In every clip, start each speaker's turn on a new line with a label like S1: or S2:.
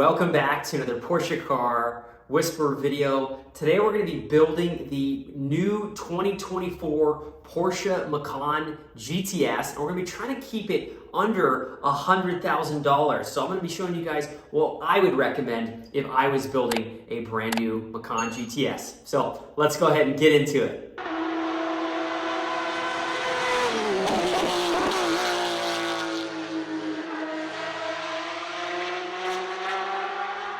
S1: Welcome back to another Porsche Car Whisperer video. Today we're going to be building the new 2024 Porsche Macan GTS, and we're going to be trying to keep it under $100,000. So I'm going to be showing you guys what I would recommend if I was building a brand new Macan GTS. So let's go ahead and get into it.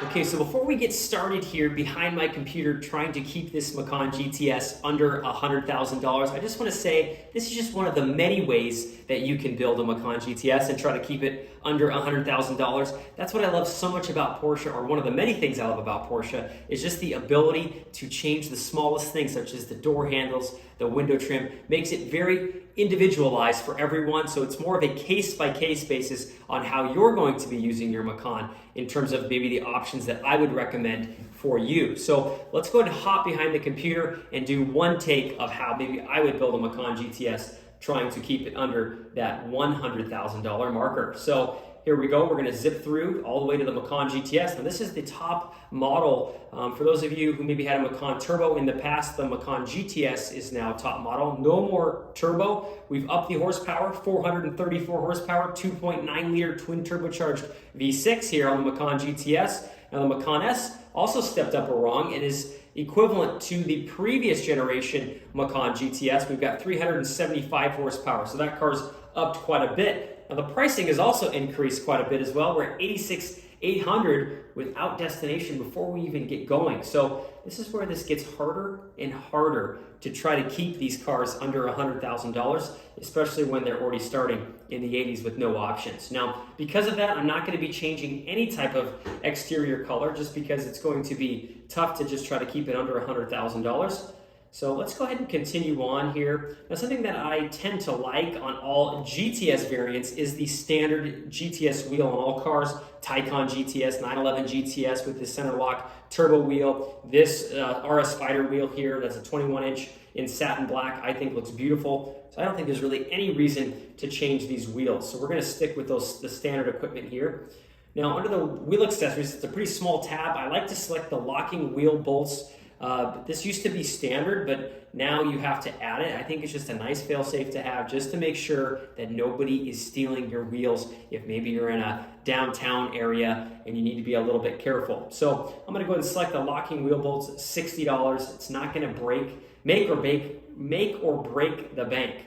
S1: Okay, so before we get started here behind my computer trying to keep this Macan GTS under $100,000, I just want to say this is just one of the many ways that you can build a Macan GTS and try to keep it under $100,000. That's what I love so much about Porsche, or one of the many things I love about Porsche, is just the ability to change the smallest things, such as the door handles, the window trim. Makes it very individualized for everyone, so it's more of a case-by-case basis on how you're going to be using your Macan in terms of maybe the options that I would recommend for you. So let's go ahead and hop behind the computer and do one take of how maybe I would build a Macan GTS trying to keep it under that $100,000 marker. So here we go. We're going to zip through all the way to the Macan GTS. Now this is the top model. For those of you who maybe had a Macan Turbo in the past, the Macan GTS is now top model. No more turbo. We've upped the horsepower, 434 horsepower, 2.9 liter twin turbocharged V6 here on the Macan GTS. Now the Macan S also stepped up a rung. It is equivalent to the previous generation Macan GTS. We've got 375 horsepower, so that car's upped quite a bit. Now the pricing has also increased quite a bit as well. We're at $86,800 without destination before we even get going. So this is where this gets harder and harder to try to keep these cars under $100,000, especially when they're already starting in the 80s with no options. Now, because of that, I'm not going to be changing any type of exterior color just because it's going to be tough to just try to keep it under $100,000. So let's go ahead and continue on here. Now, something that I tend to like on all GTS variants is the standard GTS wheel on all cars. Taycan GTS, 911 GTS with the center lock turbo wheel. This RS Spider wheel here, that's a 21-inch in satin black, I think looks beautiful. So I don't think there's really any reason to change these wheels. So we're going to stick with the standard equipment here. Now, under the wheel accessories, it's a pretty small tab. I like to select the locking wheel bolts. This used to be standard, but now you have to add it. I think it's just a nice fail-safe to have just to make sure that nobody is stealing your wheels if maybe you're in a downtown area and you need to be a little bit careful. So I'm going to go ahead and select the locking wheel bolts, $60. It's not going to make or break the bank.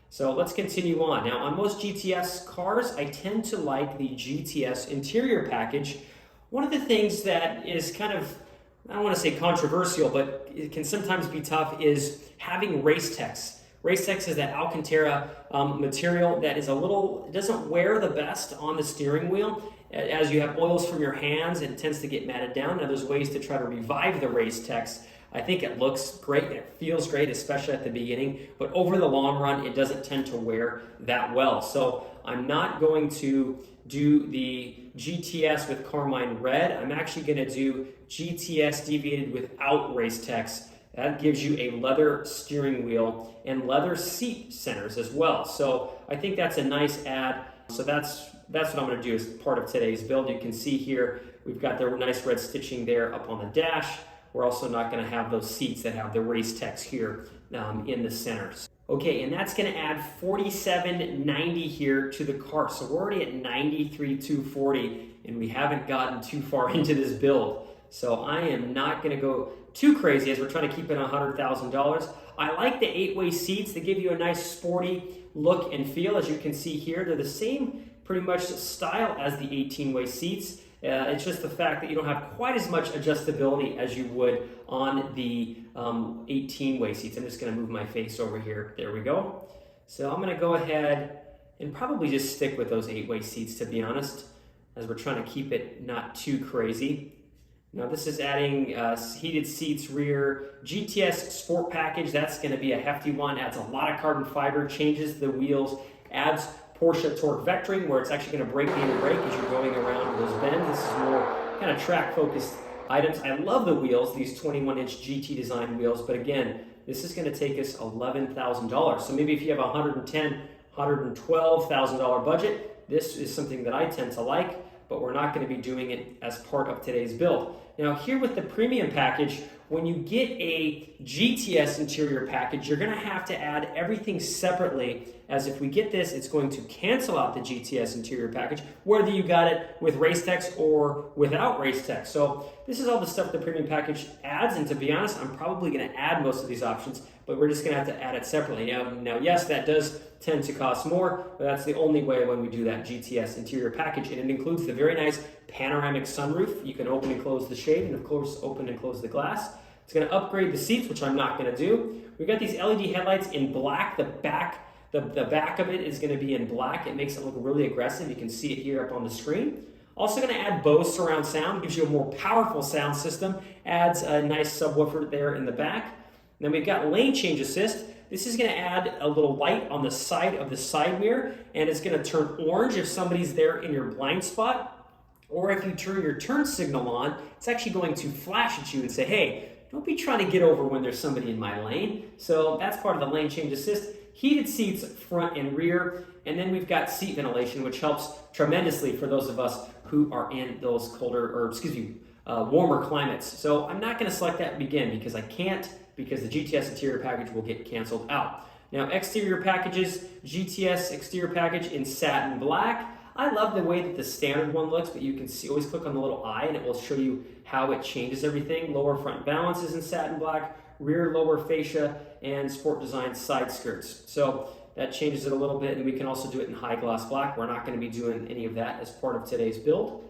S1: So let's continue on. Now on most GTS cars, I tend to like the GTS interior package. One of the things that is kind of, I don't want to say controversial, but it can sometimes be tough, is having race text. Race text is that Alcantara material that is it doesn't wear the best on the steering wheel. As you have oils from your hands, it tends to get matted down. Now there's ways to try to revive the race text. I think it looks great, it feels great, especially at the beginning, but over the long run, it doesn't tend to wear that well. So I'm not going to do the GTS with Carmine Red. I'm actually going to do GTS deviated without race text. That gives you a leather steering wheel and leather seat centers as well. So I think that's a nice add. So that's what I'm going to do as part of today's build. You can see here, we've got the nice red stitching there up on the dash. We're also not going to have those seats that have the race text here in the centers. Okay, and that's going to add $47.90 here to the car. So we're already at $93,240, and we haven't gotten too far into this build. So I am not going to go too crazy as we're trying to keep it on $100,000. I like the 8-way seats. They give you a nice sporty look and feel. As you can see here, they're the same pretty much style as the 18-way seats. It's just the fact that you don't have quite as much adjustability as you would on the 18-way seats. I'm just going to move my face over here. There we go. So I'm going to go ahead and probably just stick with those 8-way seats, to be honest, as we're trying to keep it not too crazy. Now this is adding heated seats rear, GTS Sport Package. That's going to be a hefty one. Adds a lot of carbon fiber, changes the wheels, adds Porsche torque vectoring, where it's actually going to brake the inner brake as you're going around those bends. This is more kind of track-focused items. I love the wheels, these 21-inch GT design wheels, but again, this is going to take us $11,000. So maybe if you have a $110,000, $112,000 budget, this is something that I tend to like. but we're not going to be doing it as part of today's build. Now here with the premium package, when you get a GTS interior package, you're going to have to add everything separately, as if we get this, it's going to cancel out the GTS interior package, whether you got it with race text or without race text. So this is all the stuff the premium package adds, and to be honest, I'm probably going to add most of these options, but we're just going to have to add it separately. Now, yes, that does tend to cost more, but that's the only way when we do that GTS interior package, and it includes the very nice panoramic sunroof. You can open and close the shade, and of course, open and close the glass. It's going to upgrade the seats, which I'm not going to do. We've got these LED headlights in black. The back of it is going to be in black. It makes it look really aggressive. You can see it here up on the screen. Also going to add Bose surround sound, gives you a more powerful sound system, adds a nice subwoofer there in the back. And then we've got lane change assist. This is going to add a little light on the side of the side mirror, and it's going to turn orange if somebody's there in your blind spot. Or if you turn your turn signal on, it's actually going to flash at you and say, hey, don't be trying to get over when there's somebody in my lane. So that's part of the lane change assist. Heated seats front and rear, and then we've got seat ventilation, which helps tremendously for those of us who are in those warmer climates. So I'm not going to select that begin because I can't, because the GTS interior package will get canceled out. Now, exterior packages, GTS exterior package in satin black. I love the way that the standard one looks, but you can see, always click on the little eye and it will show you how it changes everything. Lower front balance is in satin black, rear lower fascia, and sport design side skirts. So that changes it a little bit, and we can also do it in high gloss black. We're not going to be doing any of that as part of today's build.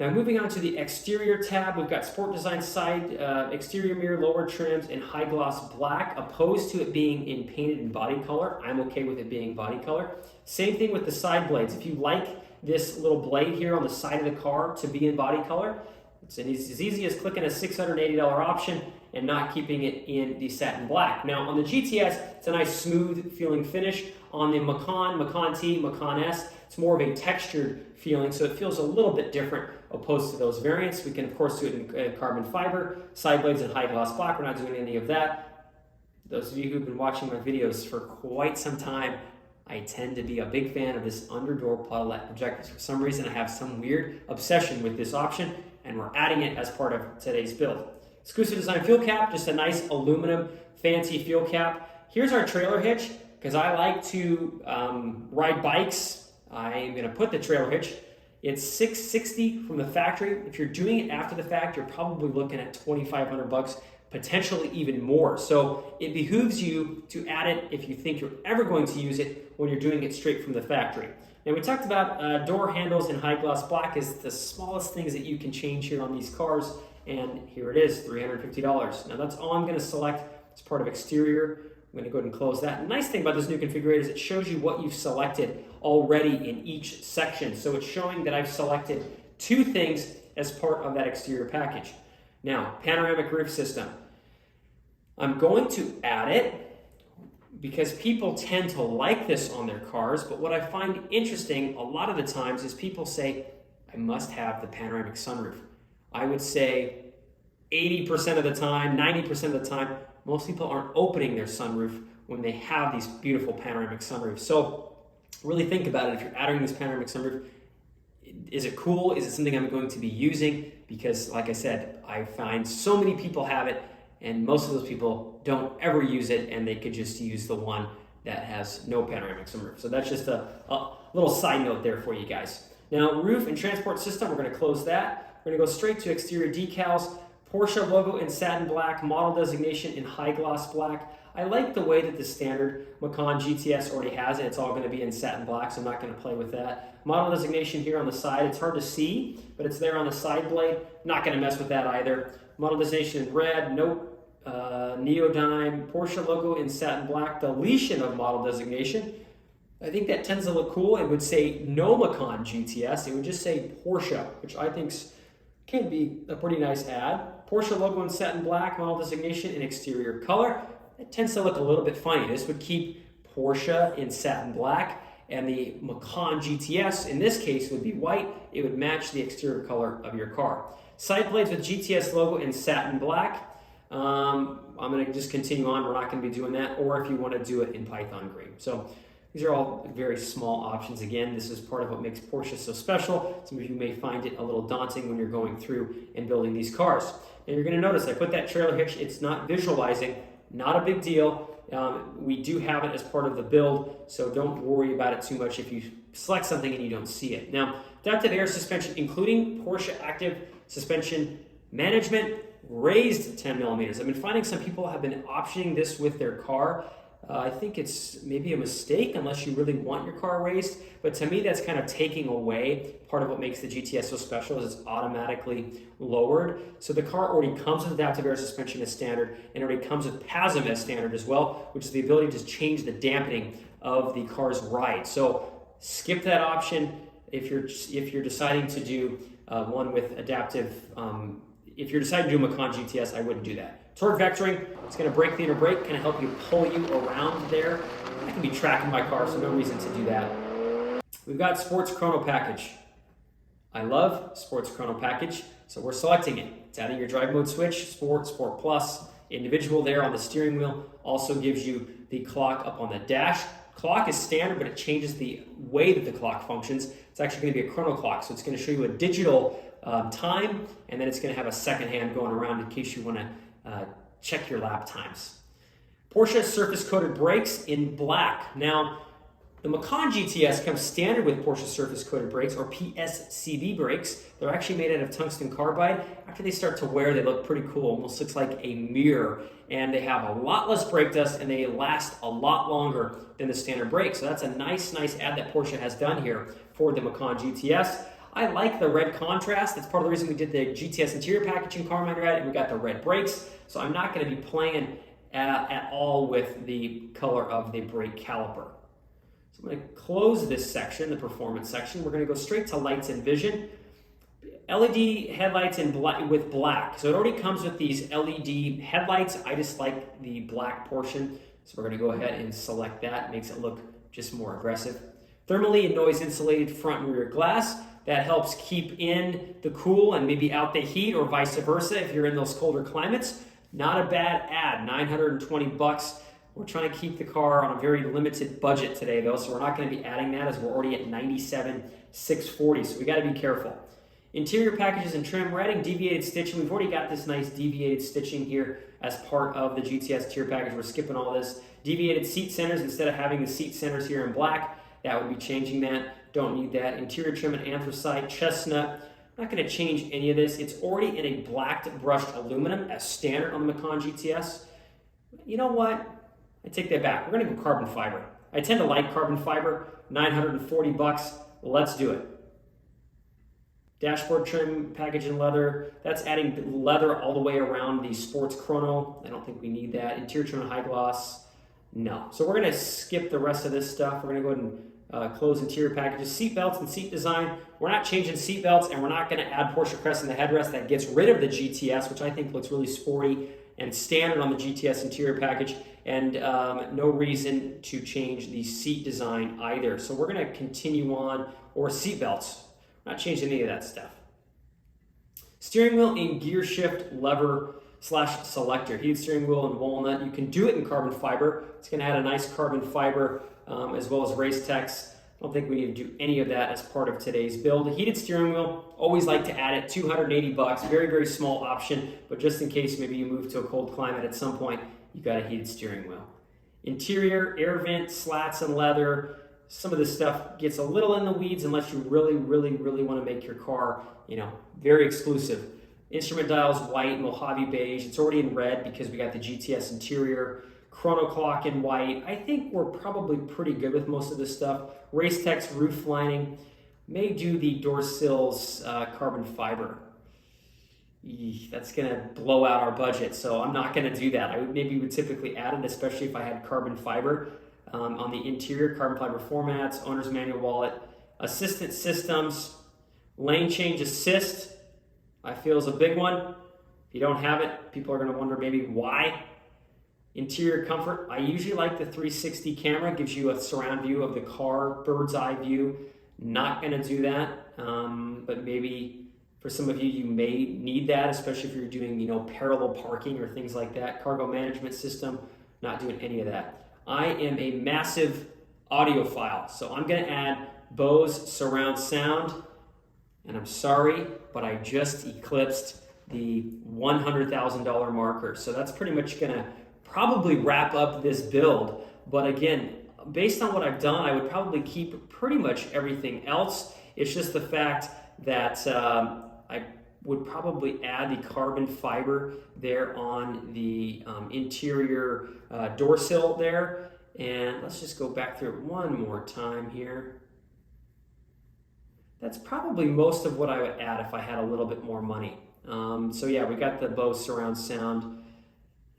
S1: Now moving on to the exterior tab, we've got sport design side, exterior mirror, lower trims in high gloss black, opposed to it being in painted and body color. I'm okay with it being body color. Same thing with the side blades. If you like this little blade here on the side of the car to be in body color, it's as easy as clicking a $680 option and not keeping it in the satin black. Now on the GTS, it's a nice smooth feeling finish. On the Macan T, Macan S, it's more of a textured feeling, so it feels a little bit different opposed to those variants. We can of course do it in carbon fiber, side blades in high gloss black. We're not doing any of that. Those of you who've been watching my videos for quite some time, I tend to be a big fan of this underdoor pilot projectors. For some reason, I have some weird obsession with this option, and we're adding it as part of today's build. Exclusive design fuel cap, just a nice aluminum fancy fuel cap. Here's our trailer hitch, because I like to ride bikes. I'm going to put the trailer hitch. It's $660 from the factory. If you're doing it after the fact, you're probably looking at $2,500, potentially even more. So it behooves you to add it if you think you're ever going to use it when you're doing it straight from the factory. Now we talked about door handles in high gloss black is the smallest things that you can change here on these cars, and here it is, $350. Now that's all I'm going to select as part of exterior. I'm going to go ahead and close that. The nice thing about this new configurator is it shows you what you've selected already in each section. So it's showing that I've selected 2 things as part of that exterior package. Now, panoramic roof system. I'm going to add it because people tend to like this on their cars, but what I find interesting a lot of the times is people say, I must have the panoramic sunroof. I would say 80% of the time, 90% of the time, most people aren't opening their sunroof when they have these beautiful panoramic sunroofs. So really think about it. If you're adding this panoramic sunroof, is it cool? Is it something I'm going to be using? Because like I said, I find so many people have it, and most of those people don't ever use it, and they could just use the one that has no panoramic sunroof. So that's just a little side note there for you guys. Now, roof and transport system, we're going to close that. We're going to go straight to exterior decals. Porsche logo in satin black, model designation in high gloss black. I like the way that the standard Macan GTS already has it. It's all going to be in satin black, so I'm not going to play with that. Model designation here on the side. It's hard to see, but it's there on the side blade. Not going to mess with that either. Model designation in red, no neodyme. Porsche logo in satin black. Deletion of model designation. I think that tends to look cool. It would say no Macan GTS. It would just say Porsche, which I think can be a pretty nice ad. Porsche logo in satin black, model designation in exterior color. It tends to look a little bit funny. This would keep Porsche in satin black, and the Macan GTS in this case would be white. It would match the exterior color of your car. Side blades with GTS logo in satin black. I'm going to just continue on. We're not going to be doing that, or if you want to do it in Python green. So These are all very small options. Again, this is part of what makes Porsche so special. Some of you may find it a little daunting when you're going through and building these cars. And you're going to notice I put that trailer hitch. It's not visualizing, not a big deal. We do have it as part of the build, so don't worry about it too much if you select something and you don't see it. Now, adaptive air suspension, including Porsche Active Suspension Management, raised 10 millimeters. I've been finding some people have been optioning this with their car. I think it's maybe a mistake unless you really want your car raised, but to me that's kind of taking away part of what makes the GTS so special is it's automatically lowered. So the car already comes with adaptive air suspension as standard and already comes with PASM as standard as well, which is the ability to change the dampening of the car's ride. So skip that option if you're deciding to do one with adaptive. If you're deciding to do a Macan GTS, I wouldn't do that. Torque vectoring, it's going to brake leader brake, kind of help you pull you around there. I can be tracking my car, so no reason to do that. We've got Sports Chrono Package. I love Sports Chrono Package, so we're selecting it. It's adding your drive mode switch, Sport, Sport Plus, individual there on the steering wheel. Also gives you the clock up on the dash. Clock is standard, but it changes the way that the clock functions. It's actually going to be a chrono clock, so it's going to show you a digital time, and then it's going to have a second hand going around in case you want to check your lap times. Porsche surface coated brakes in black. Now, the Macan GTS comes standard with Porsche surface coated brakes, or PSCB brakes. They're actually made out of tungsten carbide. After they start to wear, they look pretty cool. Almost looks like a mirror. And they have a lot less brake dust, and they last a lot longer than the standard brakes. So that's a nice add that Porsche has done here for the Macan GTS. I like the red contrast. That's part of the reason we did the GTS interior package in Carmine Red, and we got the red brakes. So I'm not going to be playing at all with the color of the brake caliper. So I'm going to close this section, the performance section. We're going to go straight to lights and vision. LED headlights with black. So it already comes with these LED headlights. I just like the black portion. So we're going to go ahead and select that. It makes it look just more aggressive. Thermally and noise insulated front and rear glass. That helps keep in the cool and maybe out the heat, or vice versa if you're in those colder climates. Not a bad ad, 920 bucks. We're trying to keep the car on a very limited budget today though, so we're not going to be adding that as we're already at 97,640, so we got to be careful. Interior packages and trim, we're adding deviated stitching. We've already got this nice deviated stitching here as part of the GTS interior package. We're skipping all this. Deviated seat centers, instead of having the seat centers here in black, that would be changing that. Don't need that. Interior trim and anthracite, chestnut. I'm not going to change any of this. It's already in a blacked brushed aluminum as standard on the Macan GTS. You know what? I take that back. We're going to go carbon fiber. I tend to like carbon fiber. 940 bucks. Let's do it. Dashboard trim, package in leather. That's adding leather all the way around the Sports Chrono. I don't think we need that. Interior trim and high gloss. No. So we're going to skip the rest of this stuff. We're going to go ahead and close interior packages. Seat belts and seat design. We're not changing seat belts, and we're not going to add Porsche Crest in the headrest. That gets rid of the GTS, which I think looks really sporty and standard on the GTS interior package, and no reason to change the seat design either. So we're going to continue on, or seat belts. Not changing any of that stuff. Steering wheel in gear shift lever / selector. Heated steering wheel in walnut. You can do it in carbon fiber. It's going to add a nice carbon fiber as well as race text. I don't think we need to do any of that as part of today's build. A heated steering wheel, always like to add it, 280 bucks. Very small option, but just in case maybe you move to a cold climate at some point, you got a heated steering wheel. Interior, air vent, slats and leather. Some of this stuff gets a little in the weeds unless you really want to make your car, very exclusive. Instrument dials, white, Mojave beige. It's already in red because we got the GTS interior. Chrono clock in white. I think we're probably pretty good with most of this stuff. Race text roof lining. May do the door sills carbon fiber. That's going to blow out our budget, so I'm not going to do that. I maybe would typically add it, especially if I had carbon fiber. On the interior, carbon fiber formats, owner's manual wallet, assistant systems, lane change assist, I feel is a big one. If you don't have it, people are going to wonder maybe why. Interior comfort, I usually like the 360 camera, gives you a surround view of the car, bird's eye view. Not going to do that, but maybe for some of you, you may need that, especially if you're doing, parallel parking or things like that. Cargo management system, not doing any of that. I am a massive audiophile. So I'm going to add Bose surround sound, and I'm sorry, but I just eclipsed the $100,000 marker. So that's pretty much going to probably wrap up this build. But again, based on what I've done, I would probably keep pretty much everything else. It's just the fact that I would probably add the carbon fiber there on the interior door sill there. And let's just go back through it one more time here. That's probably most of what I would add if I had a little bit more money. So yeah, we got the Bose surround sound,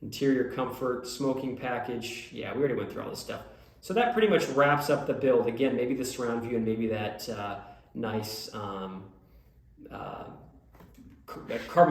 S1: interior comfort, smoking package. Yeah, we already went through all this stuff. So that pretty much wraps up the build. Again, maybe the surround view and maybe that nice carbon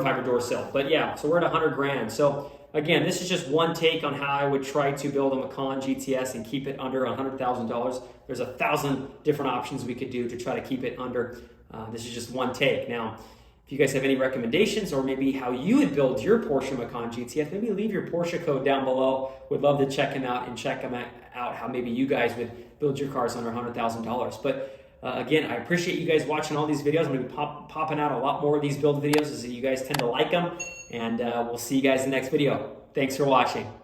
S1: fiber door sill. But yeah, so we're at 100 grand. So again, this is just one take on how I would try to build a Macan GTS and keep it under $100,000. There's 1,000 different options we could do to try to keep it under. This is just one take. Now, if you guys have any recommendations or maybe how you would build your Porsche Macan GTS, maybe leave your Porsche code down below. Would love to check them out and check them out how maybe you guys would build your cars under $100,000. But again, I appreciate you guys watching all these videos. I'm going to be popping out a lot more of these build videos as you guys tend to like them. And we'll see you guys in the next video. Thanks for watching.